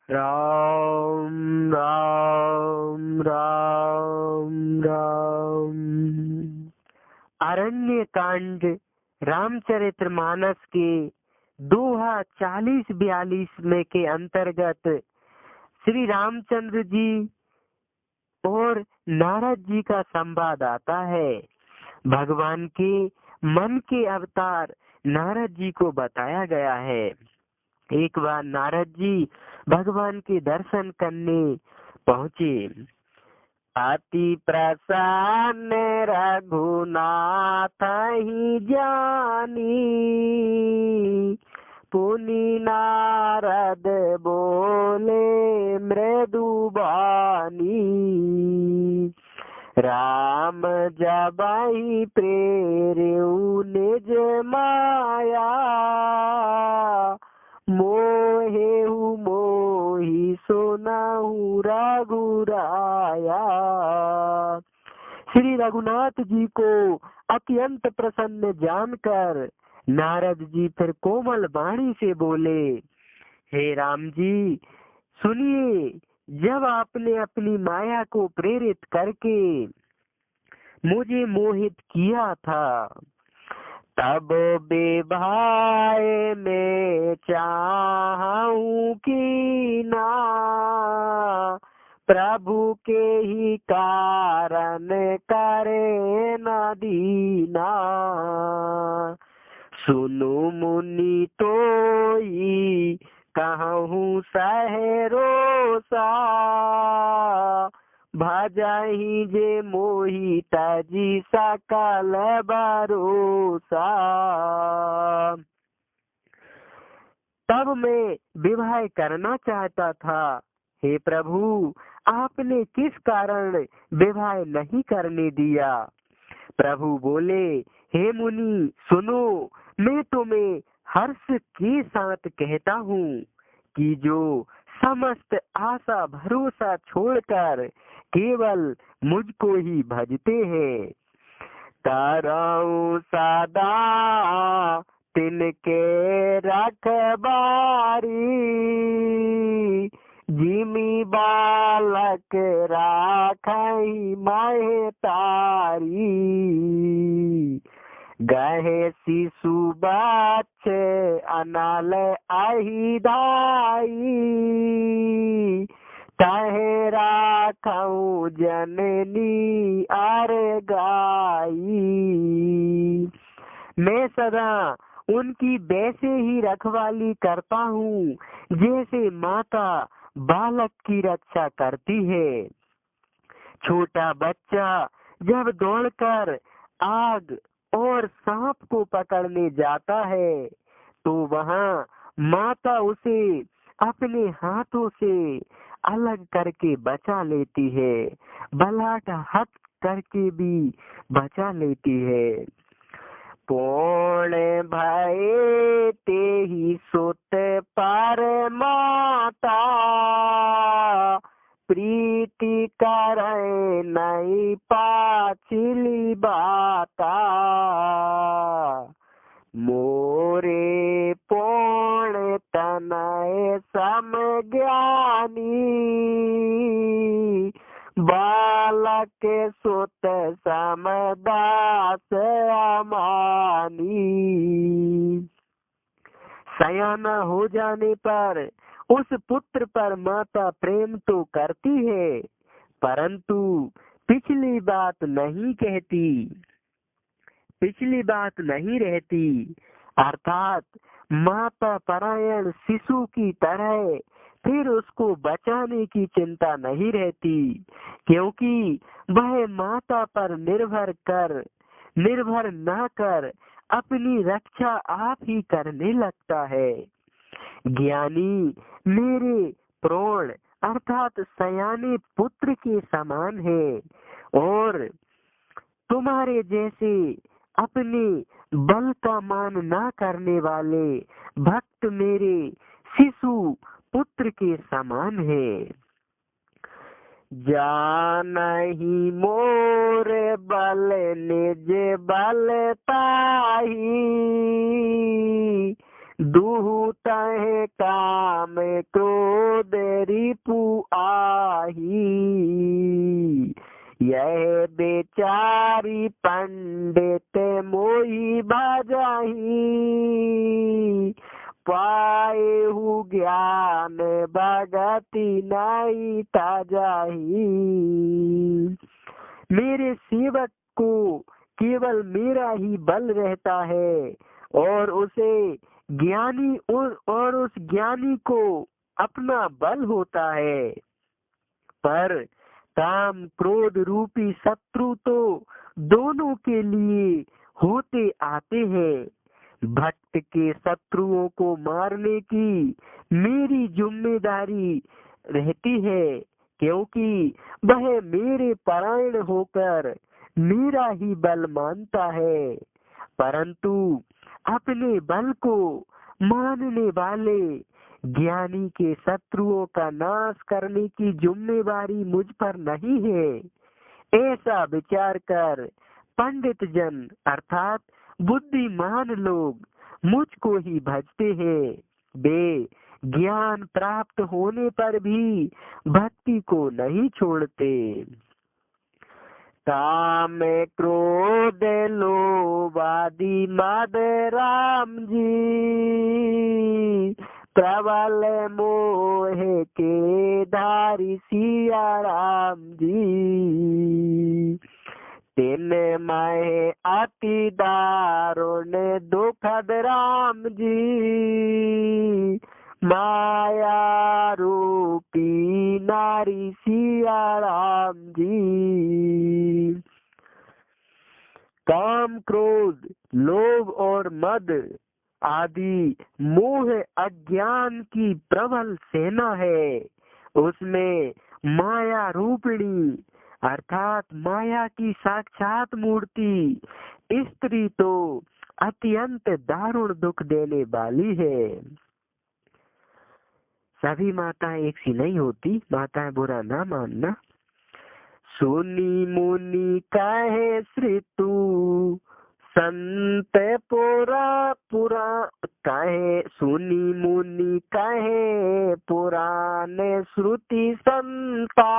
राम राम राम राम। अरण्य कांड रामचरितमानस के दोहा 40-42 में के अंतर्गत श्री रामचंद्र जी और नारद जी का संवाद आता है। भगवान के मन के अवतार नारद जी को बताया गया है। एक बार नारद जी भगवान के दर्शन करने पहुँचे। अति प्रसन्न रघुनाथ ही जानी, पुनि नारद बोले मृदु बानी। राम जबहि प्रेरऊ निज माया, मोहेहु मोहि सुनहु रघुराया। श्री रघुनाथ जी को अत्यंत प्रसन्न जानकर नारद जी फिर कोमल वाणी से बोले, हे राम जी सुनिए, जब आपने अपनी माया को प्रेरित करके मुझे मोहित किया था, तब बेभाए में चाहूं कि ना, प्रभु के ही कारण करे न दीना। सुनु मुनि तोई कहूँ सहरोसा, भजहि जे मोहि तजी सकल भरोसा। तब मैं विवाह करना चाहता था, हे प्रभु आपने किस कारण विवाह नहीं करने दिया। प्रभु बोले, हे मुनि सुनो, मैं तुम्हें हर्ष के साथ कहता हूँ कि जो समस्त आशा भरोसा छोड़कर केवल मुझको ही भजते हैं, ताराओं सदा तिनके रखबारी। जिमी बालक राखई माहे तारी, गहे शिशु बच्चे अनाल आही धाई। तहे राखऊं जननी आर गाई। मैं सदा उनकी वैसे ही रखवाली करता हूँ जैसे माता बालक की रक्षा करती है। छोटा बच्चा जब दौड़कर आग और सांप को पकड़ने जाता है, तो वहाँ माता उसे अपने हाथों से अलग करके बचा लेती है, बलाट हट करके भी बचा लेती है। पूर्ण भय ते ही सुत पर माता, प्रीति करे नहीं पाछिली बाता। मोरे पूर्ण तनय सम ज्ञानी, बालक सुत समदास अमानी। सयाना हो जाने पर उस पुत्र पर माता प्रेम तो करती है, परंतु पिछली बात नहीं कहती, पिछली बात नहीं रहती। अर्थात माता परायण शिशु की तरह फिर उसको बचाने की चिंता नहीं रहती, क्योंकि वह माता पर निर्भर न कर अपनी रक्षा आप ही करने लगता है। ज्ञानी मेरे प्राण अर्थात सयाने पुत्र के समान है, और तुम्हारे जैसे अपने बल का मान ना करने वाले भक्त मेरे शिशु पुत्र के समान है। जानहि मोर बल निज बलताही, दुहु तहे काम क्रोध रिपु आही। यह बेचारी पंडित मोही बाजाही। पाएहु ज्ञान भगति नहीं ताजाही। मेरे सेवक को केवल मेरा ही बल रहता है और उसे ज्ञानी और उस ज्ञानी को अपना बल होता है। पर काम क्रोध रूपी शत्रु तो दोनों के लिए होते आते हैं। भक्त के शत्रुओं को मारने की मेरी जिम्मेदारी रहती है, क्योंकि वह मेरे परायण होकर मेरा ही बल मानता है। परंतु अपने बल को मानने वाले ज्ञानी के शत्रुओं का नाश करने की जिम्मेवारी मुझ पर नहीं है। ऐसा विचार कर पंडित जन अर्थात बुद्धिमान लोग मुझको ही भजते हैं। वे ज्ञान प्राप्त होने पर भी भक्ति को नहीं छोड़ते। काम क्रोध लोभ आदि मद राम जी। प्रबल मोह के धारी सिया राम जी। तिन महे अति दारुण दुखद राम जी। माया रूपी नारी सिया राम जी। काम क्रोध लोभ और मद आदि मोह अज्ञान की प्रबल सेना है। उसमें माया रूपिणी अर्थात माया की साक्षात मूर्ति स्त्री तो अत्यंत दारुण दुख देने वाली है। सभी माताएं एक सी नहीं होती, माताएं बुरा ना मानना। सुनी मुनि कहे श्रुतु संत पुरा कहे। सुनी मुनि कहे पुराण श्रुति संता।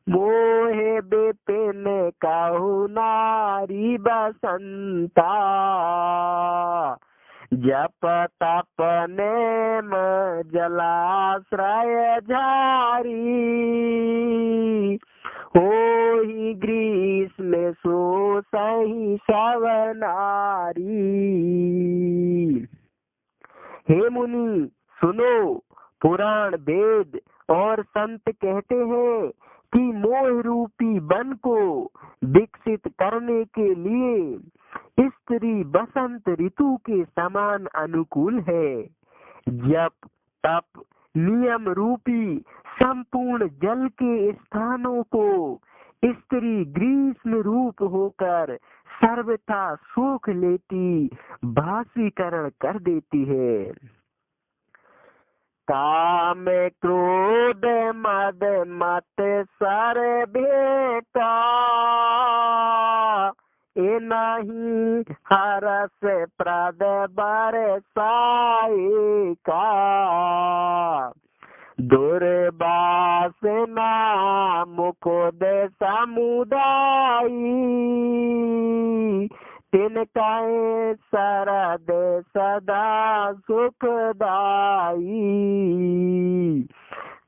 मोहे बेपिन कहु नारी बसंता। जप तप नेम जलाश्रय झारी। होहि ग्रीष्म सो सही सवनारी। हे मुनि सुनो, पुराण वेद और संत कहते हैं कि मोह रूपी वन को विकसित करने के लिए स्त्री बसंत ऋतु के समान अनुकूल है। जप तप नियम रूपी संपूर्ण जल के स्थानों को स्त्री ग्रीष्म रूप होकर सर्वथा सुख लेती भासीकरण कर देती है। काम क्रोध मद मत सर भेटा। ए नहीं हरस प्रद बरसाए का। दुर्वासना मुकुद समुदायी। तिनकाए शरद सदा सुखदाई।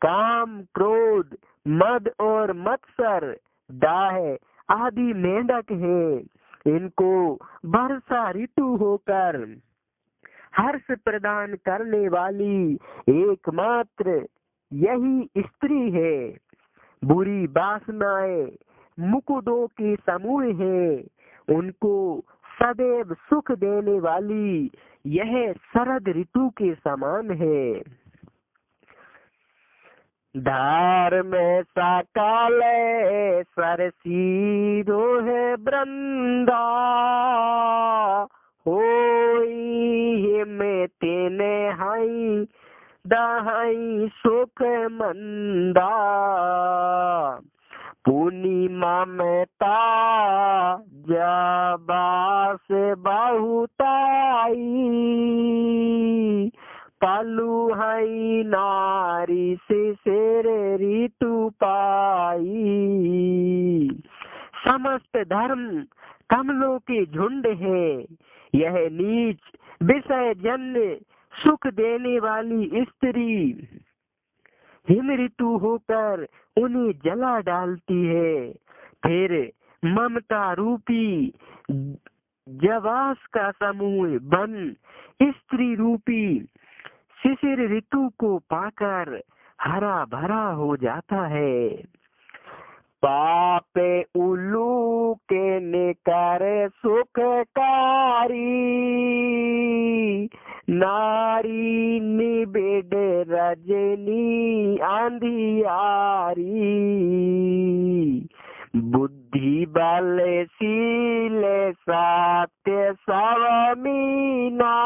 काम क्रोध मद और मत्सर दाह आदि मेंढक है। इनको वर्षा ऋतु होकर हर्ष प्रदान करने वाली एकमात्र यही स्त्री है। बुरी वासनाएं मुकुदों के समूह है। उनको सदैव सुख देने वाली यह शरद ऋतु के समान है। धार में सकाल सरसी रोह वृंदा। होई में तेने हाई दहाई सुख मंदा। पूर्णिमा में ता जबास बहुताई। कालू हई नारी से शेर ऋतु पाई। समस्त धर्म कमलों के झुंड है, यह नीच विषय जन्य सुख देने वाली स्त्री हिम ऋतु होकर उन्हें जला डालती है। फिर ममता रूपी जवास का समूह बन स्त्री रूपी शिशिर ऋतु को पाकर हरा भरा हो जाता है। पापे उल्लू के निकर सुखकारी, नारी निबिड़ रजनी अंधियारी। बुद्धि बल शील सत्य सवमीना,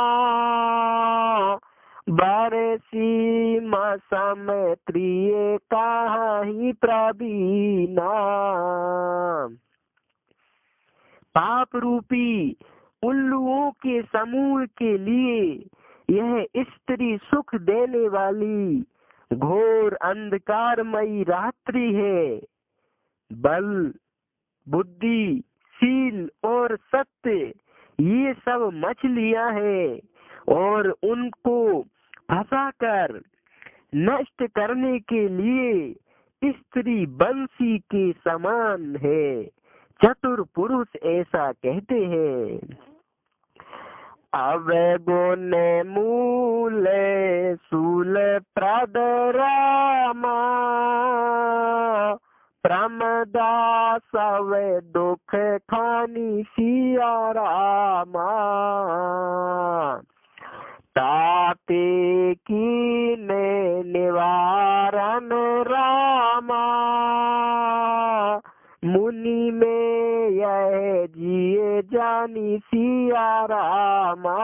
बरसी मसम प्रिय काहि प्रवीणा। पाप रूपी उल्लुओं के समूह के लिए यह स्त्री सुख देने वाली घोर अंधकारमयी रात्रि है। बल, बुद्धि, शील और सत्य ये सब मछलियां हैं और उनको फंसाकर नष्ट करने के लिए स्त्री बंसी के समान है। चतुर पुरुष ऐसा कहते हैं। अवगुण मूल शूल प्रद रामा, प्रमदा सव दुख खानी सिया रामा। ताते कीने निवारण रामा, मुनि में यह जिए जानी सिया रामा।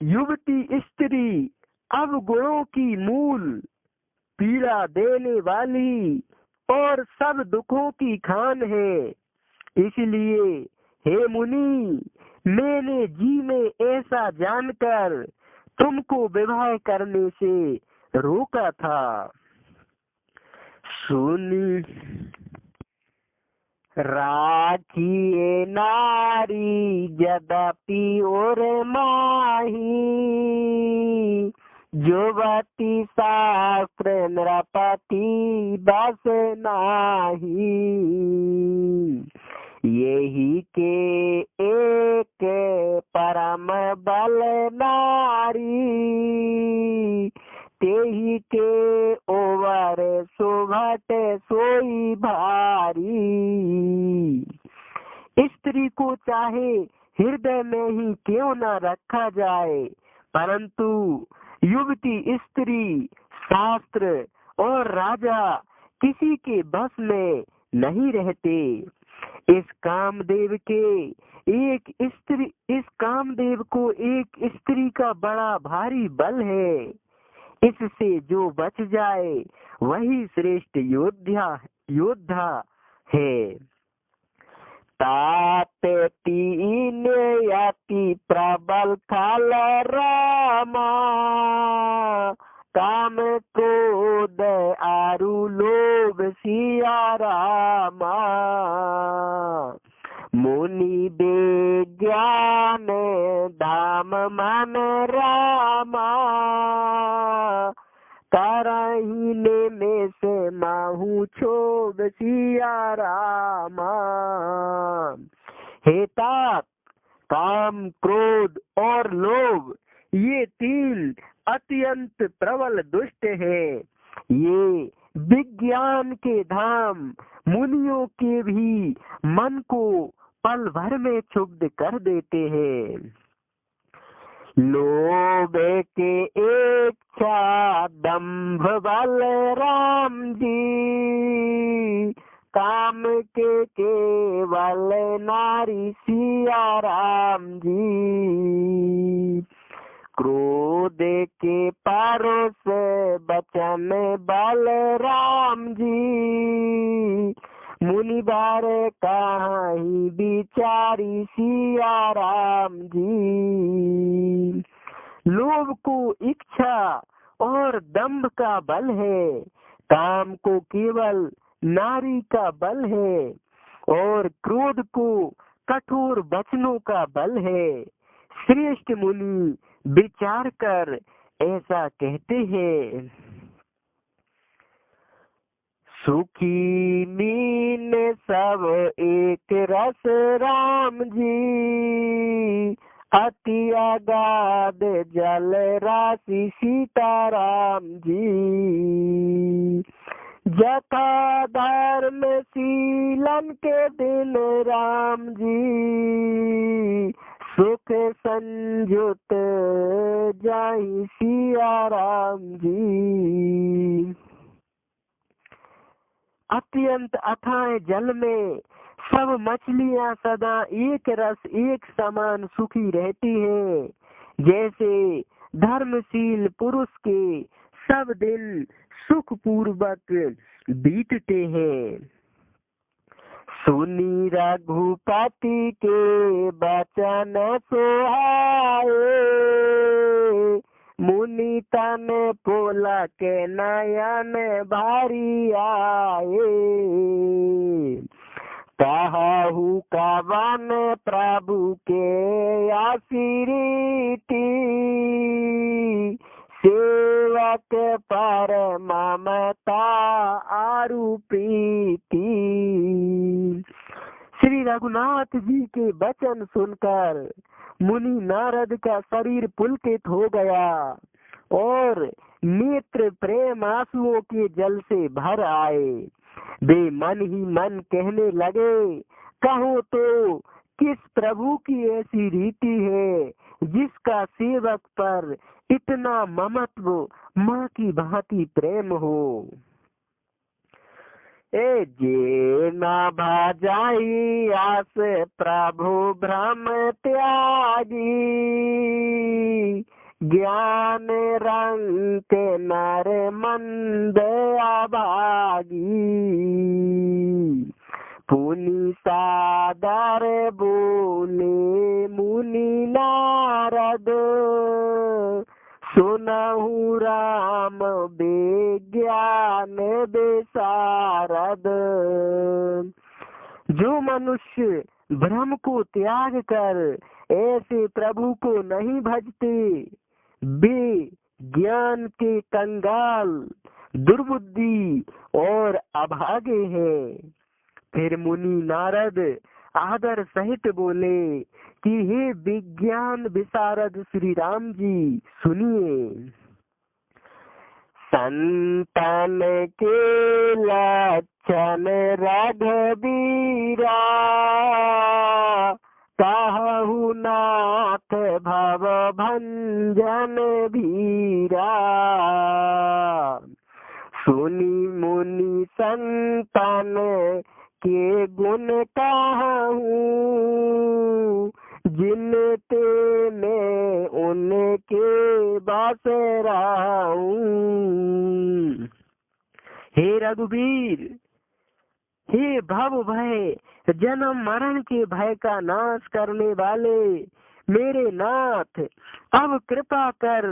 युवती स्त्री अवगुणों की मूल, पीड़ा देने वाली और सब दुखों की खान है। इसलिए हे मुनि, मैंने जी में ऐसा जानकर तुमको विवाह करने से रोका था। सुनी राखिए नारी यद्यपि और माही, युवती शास्त्र नृपति बस नाही। यही के एक परम बल नारी, तेही के ओवर सुभट सोई भारी। स्त्री को चाहे हृदय में ही क्यों न रखा जाए, परंतु युवती स्त्री शास्त्र और राजा किसी के बस में नहीं रहते। इस कामदेव को एक स्त्री का बड़ा भारी बल है। इससे जो बच जाए वही श्रेष्ठ योद्धा है। तात तीन यति प्रबल खल रामा, काम क्रोध आरु लोभ सिया रामा। मुनि विज्ञान धाम मन रामा, करहिने में से माहू क्षोभ सिया रामा। हे तात, काम, क्रोध और लोभ ये तीन अत्यंत प्रबल दुष्ट हैं। ये विज्ञान के धाम मुनियों के भी मन को पल भर में क्षुब्ध कर देते हैं। लोभ के इच्छा दंभ बल राम जी, काम के केवल नारी सिया राम जी। क्रोध के परोस बचन बल राम जी, मुनि बार कहीं बिचारी सिया राम जी। लोभ को इच्छा और दंभ का बल है, काम को केवल नारी का बल है, और क्रोध को कठोर वचनों का बल है। श्रेष्ठ मुनि विचार कर ऐसा कहते हैं। सुखी मीन सब एक रस राम जी, अति अगाध जल राशि सीताराम जी। जथा धर्म शीलन के दिन राम जी, सुख संयुत जाहि सिया राम जी। अत्यंत अथाह जल में सब मछलियां सदा एक रस एक समान सुखी रहती है। जैसे धर्मशील पुरुष के सब दिन सुख पूर्वक बीतते हैं। सुनी रघुपति के बचन सोहाए, मुनि तन पोला के नयन भारी आए। कहु कवन प्रभु के आशीरिति, सेवक पर ममता आरु प्रीति। श्री रघुनाथ जी के वचन सुनकर मुनि नारद का शरीर पुलकित हो गया और नेत्र प्रेम आंसुओं के जल से भर आए। वे मन ही मन कहने लगे, कहो तो किस प्रभु की ऐसी रीति है जिसका सेवक पर इतना ममत्व, माँ की भांति प्रेम हो। ए जे न भाजाई आस प्रभु भ्रम त्यागी, ज्ञान रंग नर मंद अभागी। पुनि सादर बोले मुनि नारद, सुनहु राम विज्ञान विशारद। जो मनुष्य भ्रम को त्याग कर ऐसे प्रभु को नहीं भजते, वे ज्ञान के कंगाल, दुर्बुद्धि और अभागे हैं। फिर मुनि नारद आदर सहित बोले कि हे विज्ञान विशारद श्री राम जी, सुनिए। संतन के लक्षण रघुबीरा, कहु नाथ भव भंजन भीरा। सुनी मुनि संतन के गुण कहूँ, जिनते मैं उनके बस रहूं। हे रघुवीर, हे भव भय जन्म मरण के भय का नाश करने वाले मेरे नाथ, अब कृपा कर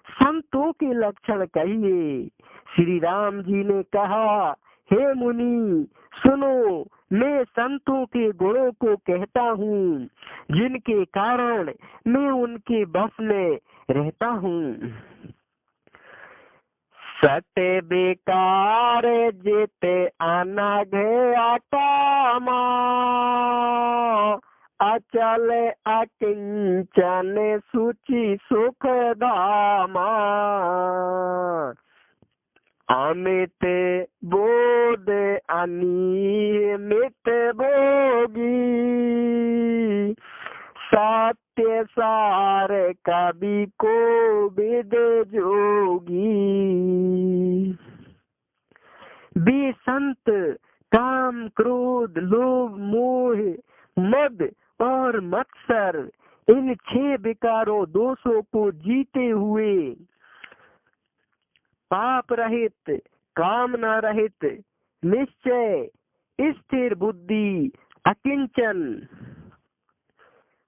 संतों के लक्षण कहिए। श्री राम जी ने कहा, हे मुनि सुनो, मैं संतों के गुणों को कहता हूँ, जिनके कारण मैं उनके बस में रहता हूँ। सत्य बेकार जित अनघ अटामा, अचल अकिंचन सुचि सुख धामा। अमित बोध अनियमित भोगी, सत्य सार कवि को विद जोगी। वे संत काम क्रोध लोभ मोह मद और मत्सर, इन 6 विकारों दोषों को जीते हुए पाप रहित, कामना रहित, निश्चय स्थिर बुद्धि, अकिंचन,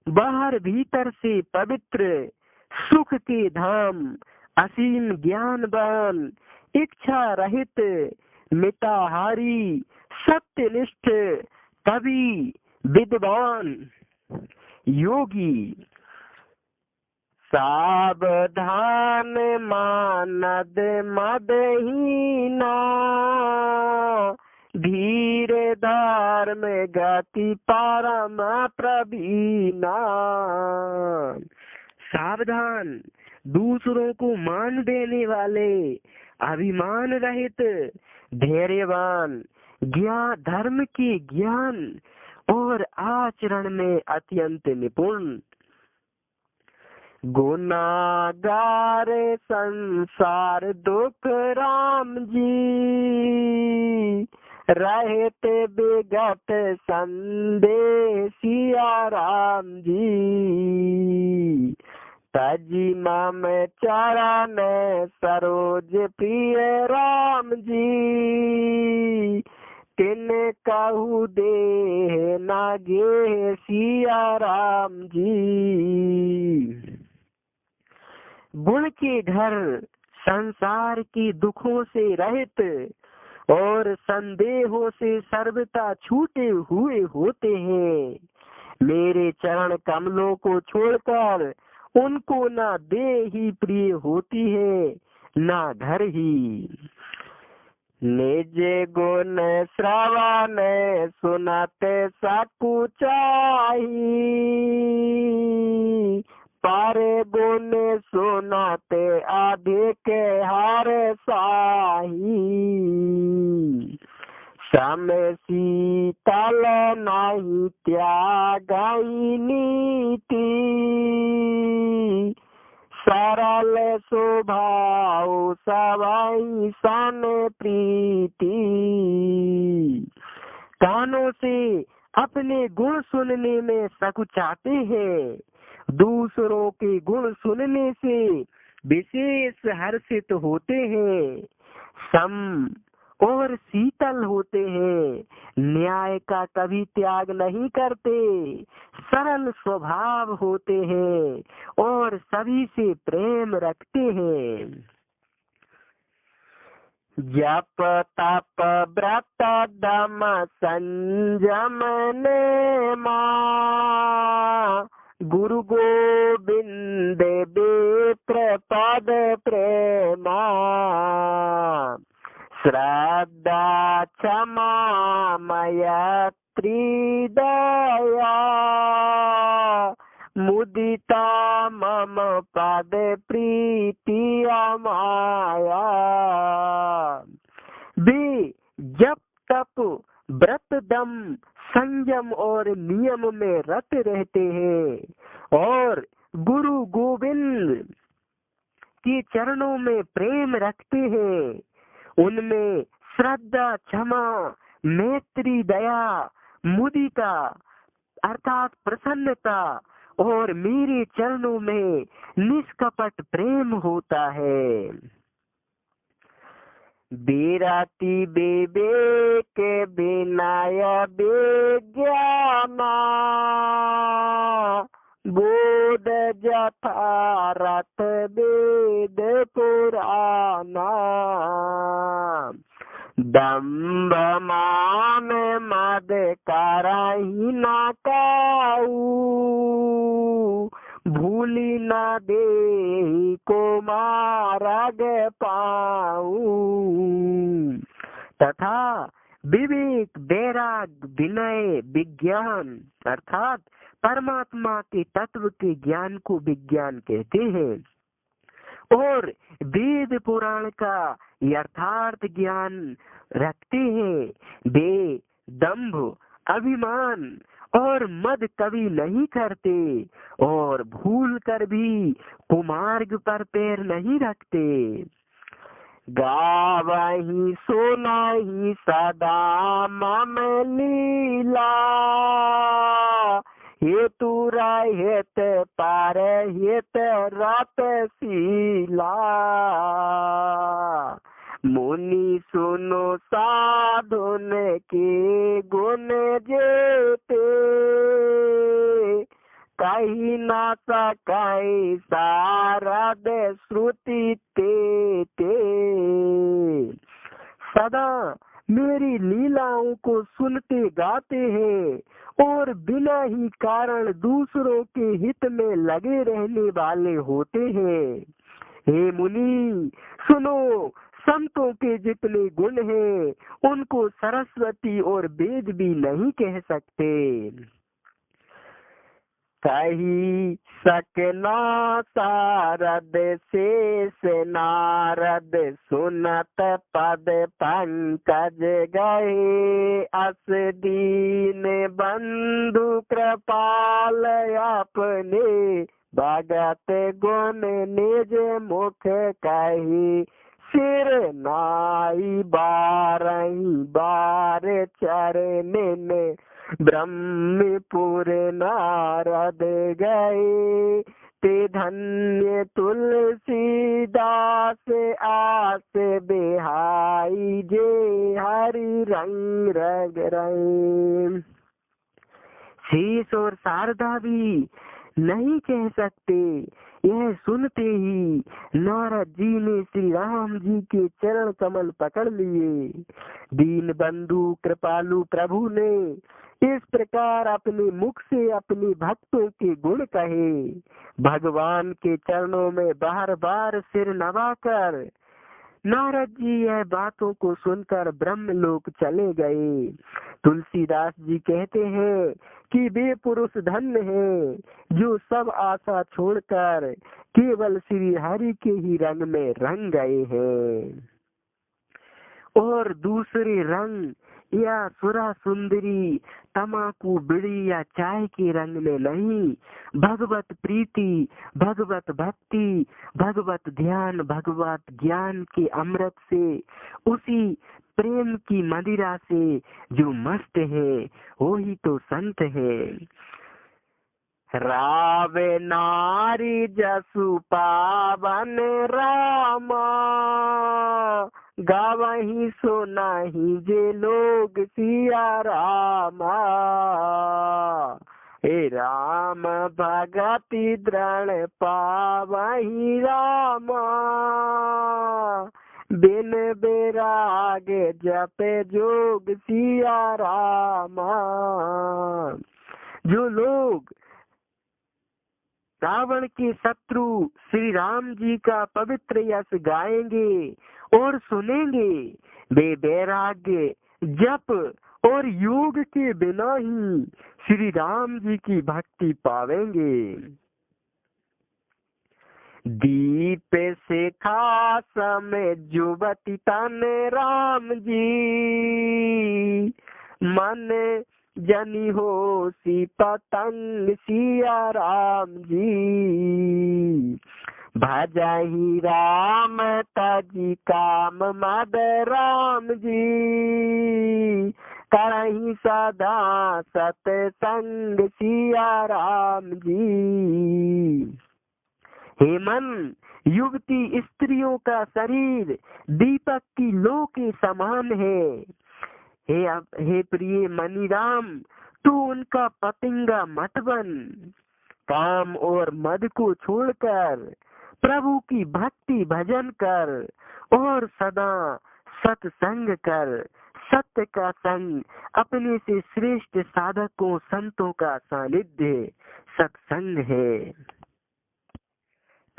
बाहर भीतर से पवित्र, सुख के धाम, असीम ज्ञानवान, इच्छा रहित, मिताहारी, सत्यनिष्ठ, कवि, विद्वान, योगी। सावधान मानद मदहीना, धीर धर्म गति परम प्रवीणा। सावधान, दूसरों को मान देने वाले, अभिमान रहित, धैर्यवान, ज्ञान, धर्म की ज्ञान और आचरण में अत्यंत निपुण। गुनागार संसार दुख राम जी, रहते विगत संदेशिया राम जी। तजी मम चरण सरोज प्रिय राम जी, तिन कहु दे न गे सिया राम जी। गुण के घर संसार के दुखों से रहित और संदेहों से सर्वथा छूटे हुए होते हैं। मेरे चरण कमलों को छोड़कर उनको ना दे ही प्रिय होती है, ना घर ही। निज गुण श्रवण सुनते सकुचाई, पर गुण सुनते अधिक हर साही। सम शीतल नहीं त्यागई नीति, सरल स्वभाव सवाई सन प्रीति। कानों से अपने गुण सुनने में सकुचाते हैं, दूसरों के गुण सुनने से विशेष हर्षित होते हैं। सम और शीतल होते हैं, न्याय का कभी त्याग नहीं करते, सरल स्वभाव होते हैं और सभी से प्रेम रखते हैं। जप तप व्रत दम संयम नेमा, गुरु गोविंद बेत्र पद प्रेमा। श्रद्धा क्षमा मैत्री दया, मुदिता मम पद प्रीति माया। वे जप तप व्रत दम संयम और नियम में रत रहते हैं और गुरु गोविंद के चरणों में प्रेम रखते हैं। उनमें श्रद्धा, क्षमा, मैत्री, दया, मुदिता अर्थात प्रसन्नता और मेरे चरणों में निष्कपट प्रेम होता है। विरति विवेक विनय विज्ञाना, बोध यथारथ वेद पुराना। दम्भ मान मद करहि न काऊ, भूली न देहि को मार्ग पाऊं। तथा विवेक, वैराग, विनय, विज्ञान अर्थात परमात्मा के तत्व के ज्ञान को विज्ञान कहते हैं और वेद पुराण का यथार्थ ज्ञान रखते हैं। वे दंभ, अभिमान और मद कभी नहीं करते और भूल कर भी कुमार्ग पर पैर नहीं रखते। गावहि सुनहि सदा मम लीला, हेतु रहित पर हित रत शीला। मुनि सुनो साधुन के गुण जेते, कही ना सकाई शारद श्रुति ते। सदा मेरी लीलाओं को सुनते गाते हैं और बिना ही कारण दूसरों के हित में लगे रहने वाले होते हैं। हे मुनि सुनो, संतों के जितने गुण हैं उनको सरस्वती और वेद भी नहीं कह सकते। कही सकना शारद शेष नारद, सुनत पद पंकज गए, अस दीन बंधु कृपाल अपने, भगत गुण निज मुख कही, सिर नाई बारही बार चरण, ब्रह्मपुर नारद गए, ते धन्य तुलसीदास आस बिहाई, जे हरि रंग रग रंग। शेष और शारदा भी नहीं कह सकते। यह सुनते ही नारद जी ने श्री राम जी के चरण कमल पकड़ लिए। दीन बंधु कृपालु प्रभु ने इस प्रकार अपने मुख से अपने भक्तों के गुण कहे। भगवान के चरणों में बार बार सिर नवाकर नारद जी यह बातों को सुनकर ब्रह्मलोक चले गए। तुलसीदास जी कहते हैं कि वे पुरुष धन्य हैं जो सब आशा छोड़कर केवल श्री हरि के ही रंग में रंग गए हैं और दूसरे रंग या सुरा सुंदरी, तमाकू, बीड़ी या चाय के रंग में नहीं, भगवत प्रीति, भगवत भक्ति, भगवत ध्यान, भगवत ज्ञान के अमृत से, उसी प्रेम की मदिरा से जो मस्त है वो ही तो संत है। रावे नारी जसु पावन रामा, गावही सुनाही जे लोग सिया रामा, हे राम भगति दृढ़ पावही रामा, बिन बैराग जप जोग सिया रामा। जो लोग रावण के शत्रु श्री राम जी का पवित्र यश गाएंगे और सुनेंगे, वे वैराग्य, जप और योग के बिना ही श्री राम जी की भक्ति पावेंगे। दीप से खास में जुबती तन राम जी, मन जनी हो सी पतंग सिया राम जी, भजही राम तजी काम मद राम जी, करही सदा सतसंग सिया राम जी। हे मन, युवती स्त्रियों का शरीर दीपक की लो के समान है। हे प्रिय मनी राम, तू उनका पतंगा मत बन। काम और मद को छोड़कर प्रभु की भक्ति भजन कर और सदा सत्संग कर। सत्य का संग अपने से श्रेष्ठ साधकों संतों का सानिध्य सत्संग है।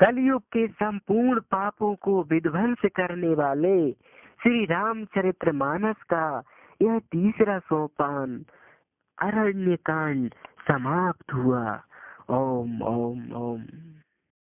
कलयुग के संपूर्ण पापों को विध्वंस करने वाले श्री रामचरित्र मानस का यह तीसरा सोपान अरण्य कांड समाप्त हुआ। ओम ओम ओम।